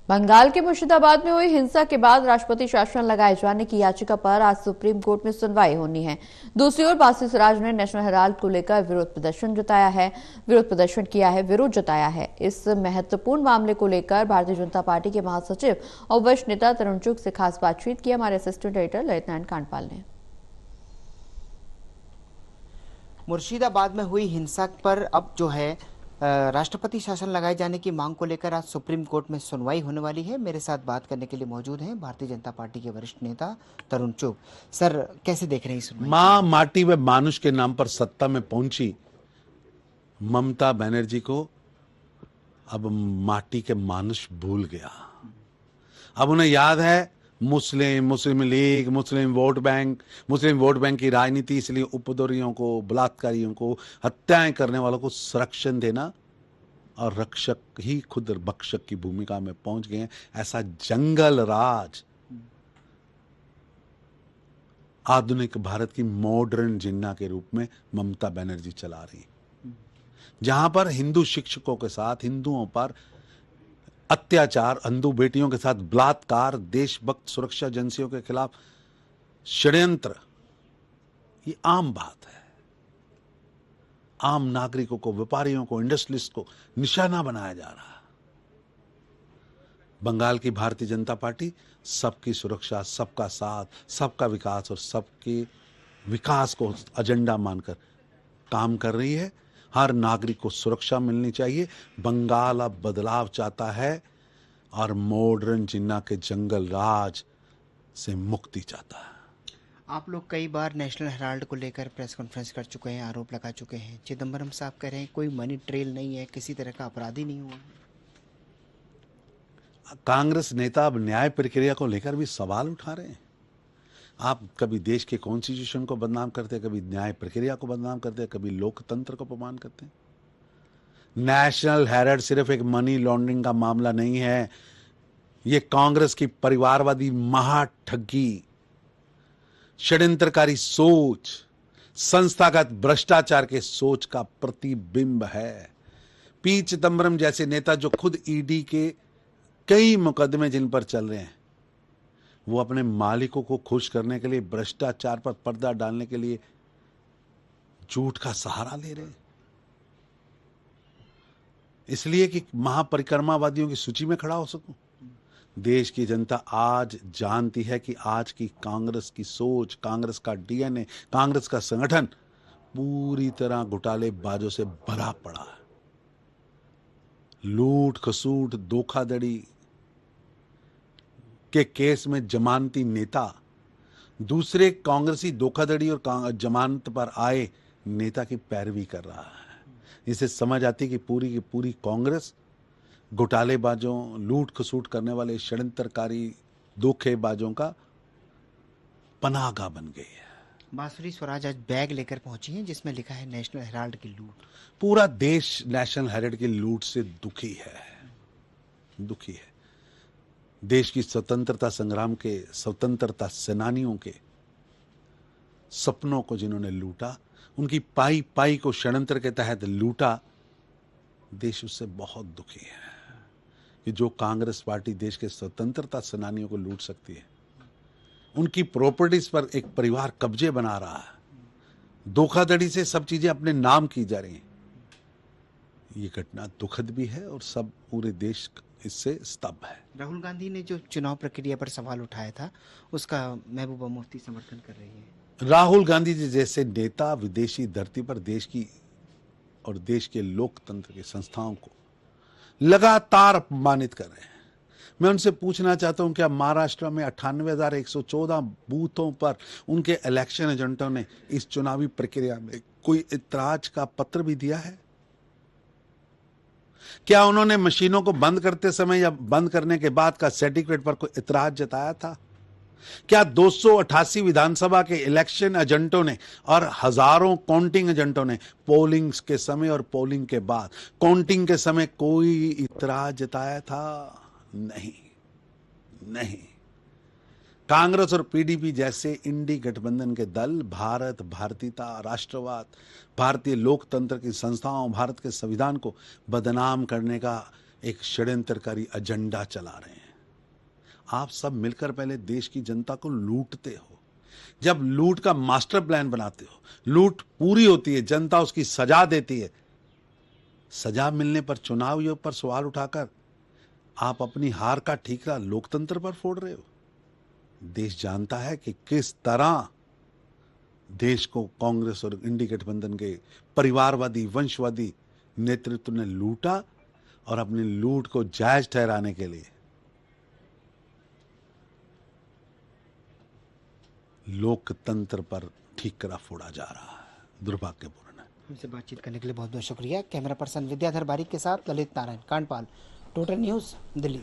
बंगाल के मुर्शिदाबाद में हुई हिंसा के बाद राष्ट्रपति शासन लगाए जाने की याचिका पर आज सुप्रीम कोर्ट में सुनवाई होनी है। दूसरी ओर बासी स्वराज ने नेशनल हेराल्ड को लेकर विरोध जताया है। इस महत्वपूर्ण मामले को लेकर भारतीय जनता पार्टी के महासचिव और वरिष्ठ नेता तरुण चुग से खास बातचीत की हमारे असिस्टेंट एडिटर ललित नारायण कांडपाल ने। मुर्शिदाबाद में हुई हिंसा पर अब जो है राष्ट्रपति शासन लगाए जाने की मांग को लेकर आज सुप्रीम कोर्ट में सुनवाई होने वाली है। मेरे साथ बात करने के लिए मौजूद हैं भारतीय जनता पार्टी के वरिष्ठ नेता तरुण चुग। सर, कैसे देख रहे हैं सुनवाई? मां माटी व मानुष के नाम पर सत्ता में पहुंची ममता बनर्जी को अब माटी के मानुष भूल गया। अब उन्हें याद है मुस्लिम लीग, मुस्लिम वोट बैंक की राजनीति, इसलिए उपद्रवियों को, बलात्कारियों को, हत्याएं करने वालों को संरक्षण देना और रक्षक ही खुद भक्षक की भूमिका में पहुंच गए हैं। ऐसा जंगल राज आधुनिक भारत की मॉडर्न जिन्ना के रूप में ममता बनर्जी चला रही, जहां पर हिंदू शिक्षकों के साथ हिंदुओं पर अत्याचार, हिंदू बेटियों के साथ बलात्कार, देशभक्त सुरक्षा एजेंसियों के खिलाफ षड्यंत्र, ये आम बात है। आम नागरिकों को, व्यापारियों को, इंडस्ट्रियलिस्ट को निशाना बनाया जा रहा है। बंगाल की भारतीय जनता पार्टी सबकी सुरक्षा, सबका साथ, सबका विकास और सबके विकास को एजेंडा मानकर काम कर रही है। हर नागरिक को सुरक्षा मिलनी चाहिए। बंगाल अब बदलाव चाहता है और मॉडर्न जिन्ना के जंगल राज से मुक्ति चाहता है। आप लोग कई बार नेशनल हेराल्ड को लेकर प्रेस कॉन्फ्रेंस कर चुके हैं, आरोप लगा चुके हैं। चिदंबरम साहब कह रहे हैं कोई मनी ट्रेल नहीं है, किसी तरह का अपराधी नहीं हुआ। कांग्रेस नेता अब न्याय प्रक्रिया को लेकर भी सवाल उठा रहे हैं। आप कभी देश के कॉन्स्टिट्यूशन को बदनाम करते हैं, कभी न्याय प्रक्रिया को बदनाम करते हैं, कभी लोकतंत्र को अपमान करते हैं। नेशनल हेराल्ड सिर्फ एक मनी लॉन्ड्रिंग का मामला नहीं है, ये कांग्रेस की परिवारवादी महाठगी, षड्यंत्रकारी सोच, संस्थागत भ्रष्टाचार के सोच का प्रतिबिंब है। पी चिदंबरम जैसे नेता जो खुद ईडी के कई मुकदमे जिन पर चल रहे हैं, वो अपने मालिकों को खुश करने के लिए, भ्रष्टाचार पर पर्दा डालने के लिए झूठ का सहारा ले रहे हैं, इसलिए कि महापरिक्रमावादियों की सूची में खड़ा हो सकूं। देश की जनता आज जानती है कि आज की कांग्रेस की सोच, कांग्रेस का डीएनए, कांग्रेस का संगठन पूरी तरह घोटालेबाजों से भरा पड़ा है। लूट खसूट, धोखाधड़ी के केस में जमानती नेता दूसरे कांग्रेसी धोखाधड़ी और जमानत पर आए नेता की पैरवी कर रहा है। इसे समझ आती कि पूरी की पूरी कांग्रेस घोटालेबाजों, लूट खसूट करने वाले षड्यंत्रकारी धोखेबाजों का पनाहगाह बन गई है। बांसुरी स्वराज आज बैग लेकर पहुंची हैं जिसमें लिखा है नेशनल हेराल्ड की लूट। पूरा देश नेशनल हेराल्ड की लूट से दुखी है। देश की स्वतंत्रता संग्राम के, स्वतंत्रता सेनानियों के सपनों को जिन्होंने लूटा, उनकी पाई पाई को षड्यंत्र के तहत लूटा, देश उससे बहुत दुखी है कि जो कांग्रेस पार्टी देश के स्वतंत्रता सेनानियों को लूट सकती है, उनकी प्रॉपर्टीज पर एक परिवार कब्जे बना रहा है, धोखाधड़ी से सब चीजें अपने नाम की जा रही हैं। ये घटना दुखद भी है और सब पूरे देश इससे स्तब्ध है। राहुल गांधी ने जो चुनाव प्रक्रिया पर सवाल उठाया था, उसका महबूबा मुफ्ती समर्थन कर रही है। राहुल गांधी जी जैसे नेता विदेशी धरती पर देश की और देश के लोकतंत्र की संस्थाओं को लगातार अपमानित कर रहे हैं। मैं उनसे पूछना चाहता हूं, क्या महाराष्ट्र में 98,114 बूथों पर उनके इलेक्शन एजेंटों ने इस चुनावी प्रक्रिया में कोई इतराज का पत्र भी दिया है? क्या उन्होंने मशीनों को बंद करते समय या बंद करने के बाद का सर्टिफिकेट पर कोई इतराज जताया था? क्या 288 विधानसभा के इलेक्शन एजेंटों ने और हजारों काउंटिंग एजेंटों ने पोलिंग के समय और पोलिंग के बाद काउंटिंग के समय कोई इतराज जताया था? नहीं। कांग्रेस और पीडीपी जैसे इंडी गठबंधन के दल भारत, भारतीयता, राष्ट्रवाद, भारतीय लोकतंत्र की संस्थाओं, भारत के संविधान को बदनाम करने का एक षड्यंत्रकारी एजेंडा चला रहे हैं। आप सब मिलकर पहले देश की जनता को लूटते हो। जब लूट का मास्टर प्लान बनाते हो, लूट पूरी होती है, जनता उसकी सजा देती है। सजा मिलने पर चुनाव योग पर सवाल उठाकर आप अपनी हार का ठीकरा लोकतंत्र पर फोड़ रहे हो। देश जानता है कि किस तरह देश को कांग्रेस और इंडी गठबंधन के परिवारवादी वंशवादी नेतृत्व ने लूटा और अपनी लूट को जायज ठहराने के लिए लोकतंत्र पर ठीकरा फोड़ा जा रहा है। दुर्भाग्यपूर्ण है। हमसे बातचीत करने के लिए बहुत बहुत शुक्रिया। कैमरा पर्सन विद्याधर बारिक के साथ ललित नारायण कांडपाल, टोटल न्यूज़, दिल्ली।